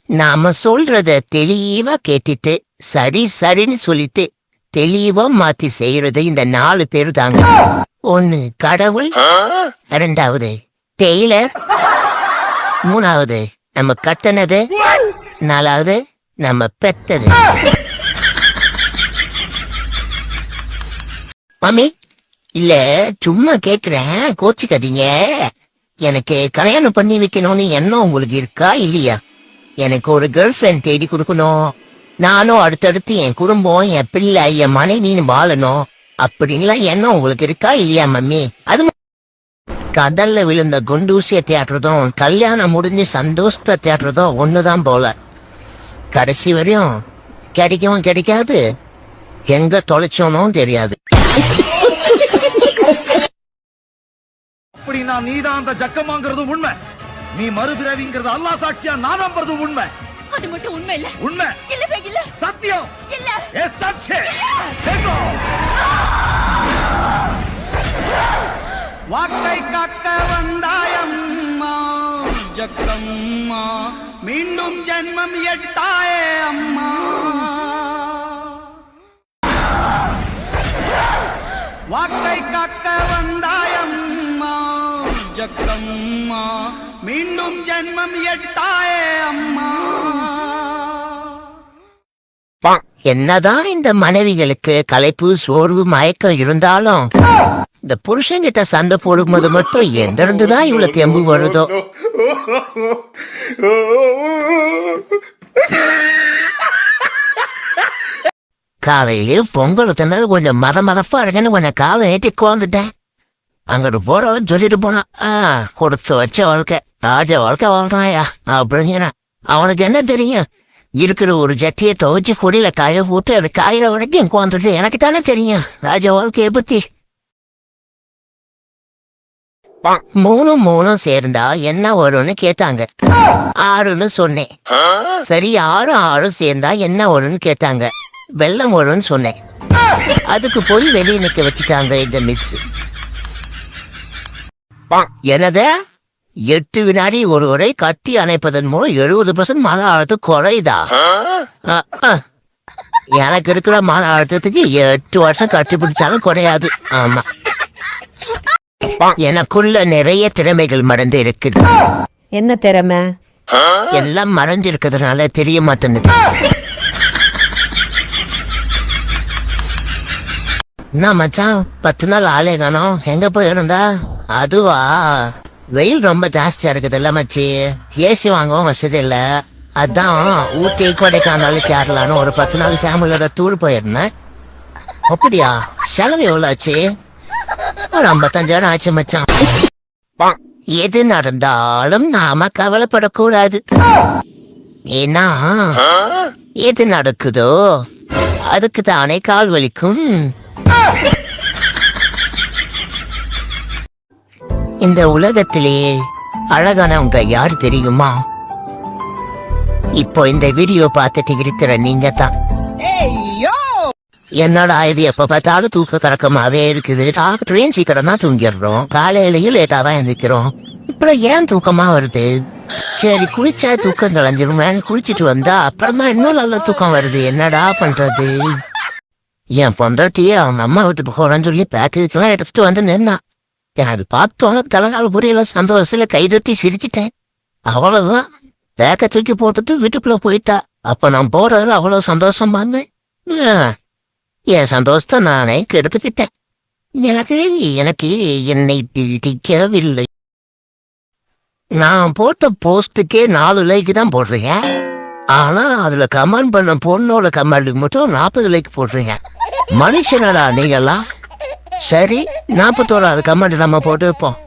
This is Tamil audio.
நாம சொல்றத தெளிவா கேட்டுட்டு சரி சரின்னு சொல்லிட்டு தெளிவா மாத்தி செய்யறது இந்த 4 பேரு தாங்க. 1 கடவுள், 2வது டெய்லர், 3வது நம்ம கட்டனது, 4வது நம்ம பெத்தது. மாமி இல்ல சும்மா கேக்குறேன், கோச்சுக்காதீங்க. எனக்கு கல்யாணம் பண்ணி வைக்கணும்னு எண்ணம் உங்களுக்கு இருக்கா இல்லையா? எனக்கு ஒரு கேர்ள் ஃபிரெண்ட் தேடி கொடுக்கணும், நானும் அடுத்தடுத்து என் குடும்பம் என் பிள்ளை என் மனைவின்னு வாழணும் அப்படின்லாம் எண்ணம் உங்களுக்கு இருக்கா இல்லையா மம்மி? அது கடல்ல விழுந்த குண்டூசிய தேடுறதும் கல்யாணம் முடிஞ்சு சந்தோஷத்தை தேடுறதும் ஒண்ணுதான் போல. கடைசி வரையும் கிடைக்கவும் கிடைக்காது, எங்க தொலைச்சோனும் தெரியாது. அப்படின்னா நீதான் அந்த ஜக்கமாங்கிறது உண்மை, நீ மறுபிறவிங்கிறது அல்லாஹ் சாட்சியா நான் நம்புறது உண்மை. அது மட்டும் உண்மை இல்ல. உண்மை இல்லவே இல்ல. சத்தியம் இல்ல. எஸ் சத்தியம். வாக்கை காக்க வந்தாயம்மா ஜக்கம்மா, மீண்டும் ஜென்மம் எடுத்தாயே அம்மா. வாக்கை காக்க வந்தாயம்மா ஜக்கம்மா, மீண்டும் ஜென்மம் எடுத்தாயே அம்மா. என்னதான் இந்த மனைவிகளுக்கு களைப்பு சோர்வு மயக்கம் இருந்தாலும் இந்த புருஷன்கிட்ட சண்டை போடும்போது மட்டும் எந்த இருந்துதான் இவ்வளவு தெம்பு வருதோ. காலையிலே பொங்கல் தின்னது கொஞ்சம் மரமரப்பா இருக்குன்னு கொஞ்சம் காலை ஏற்றி குழந்துட்டேன். அங்கிட்டு போறவன் சொல்லிட்டு போனான், கொடுத்து வச்ச வாழ்க்கை ராஜ வாழ்க்கை வாழ்றாயா அப்படிங்கிற. அவனுக்கு என்ன தெரியும், இருக்கிற ஒரு ஜட்டியை துவைச்சு பொடியில காய போட்டு அது காயிற வரைக்கும் குழந்துட்டு எனக்கு தானே தெரியும் ராஜ வாழ்க்கையை பத்தி. 3 சேர்ந்தா என்ன வரும்னு கேட்டாங்க, 6ன்னு சொன்னேன். சரி 6 சேர்ந்தா என்ன வரும்னு கேட்டாங்க, வெள்ளம் வரும்னு சொன்னேன். அதுக்கு போய் வெளியே நிக்க வச்சுட்டாங்க இந்த மிஸ். எனத 8 வினாடி ஒருவரை கட்டி அணைப்பதன் மூலம் 70% மன அழுத்தம் குறையுதா? எனக்கு இருக்கிற மன அழுத்தத்துக்கு 8 வருஷம் கட்டிப்பிடிச்சாலும் குறையாது. ஆமா, எனக்குள்ள நிறைய திறமைகள் மறந்து இருக்குது. என்ன திறமை? எல்லாம் மறைஞ்சு இருக்கிறதுனால தெரிய மாட்டேங்குது. என்ன மச்சான் 10 நாள் ஆளே காணோம், எங்க போயிருந்தா? அதுவா, வெயில் ரொம்ப ஜாஸ்தியா இருக்குதுல்ல மச்சி, ஏசி வாங்கவும் வசதி இல்ல. அதான் ஊட்டி கொடைக்கானல் கேரளான்னு ஒரு 10 நாள் ஃபேமிலியோட டூர் போயிருந்தேன். அப்படியா? செலவு எவ்வளவு ஆச்சு? ஒரு 55,000 ஆச்சு மச்சான். எது நடந்தாலும் நாம கவலைப்படக்கூடாது. ஏன்னா எது நடக்குதோ அதுக்கு தானே கால் வலிக்கும். இந்த உலகத்திலே அழகானவங்க யாரு தெரியுமா? இப்போ இந்த வீடியோ பார்த்துட்டு இருக்கிற நீங்க தான். என்னடா இது எப்ப பார்த்தாலும் தூக்க கறக்கமாவே இருக்குது, டாக்டரையும் சீக்கிரம் தான் தூங்கிடுறோம், காலையிலயும் லேட்டா தான் எழுந்திக்கிறோம், அப்புறம் ஏன் தூக்கமா வருது? சரி குளிச்சா தூக்கம் கலைஞ்சிரும், குளிச்சிட்டு வந்தா அப்புறமா இன்னும் நல்ல தூக்கம் வருது, என்னடா பண்றது? என் பொண்டாட்டியே அவங்க அம்மா வீட்டுக்கு போறேன்னு சொல்லி பேக்கேஜ் எல்லாம் எடுத்துட்டு வந்து நின்னா. எனக்கு பார்த்தோன்னு தலைகால புரியல, சந்தோஷத்துல கைதட்டி சிரிச்சிட்டேன். அவ்வளவுதான், பேக்க தூக்கி போட்டுட்டு வீட்டுக்குள்ள போயிட்டா. அப்ப நான் போறதுல அவ்வளவு சந்தோஷமானே, என் சந்தோஷத்தை நானே கெடுத்துக்கிட்டேன். எனக்கு என்னை பிடிக்கவில்லை. நான் போட்ட போஸ்டுக்கே 4 லைக் தான் போடுறீங்க, ஆனா அதுல கமெண்ட் பண்ண பொண்ணோட கமெண்ட் மட்டும் 40 லைக் போடுறீங்க. மனுஷனடா நீங்கெல்லாம். சரி 41வது கமெண்ட் நம்ம போட்டு வைப்போம்.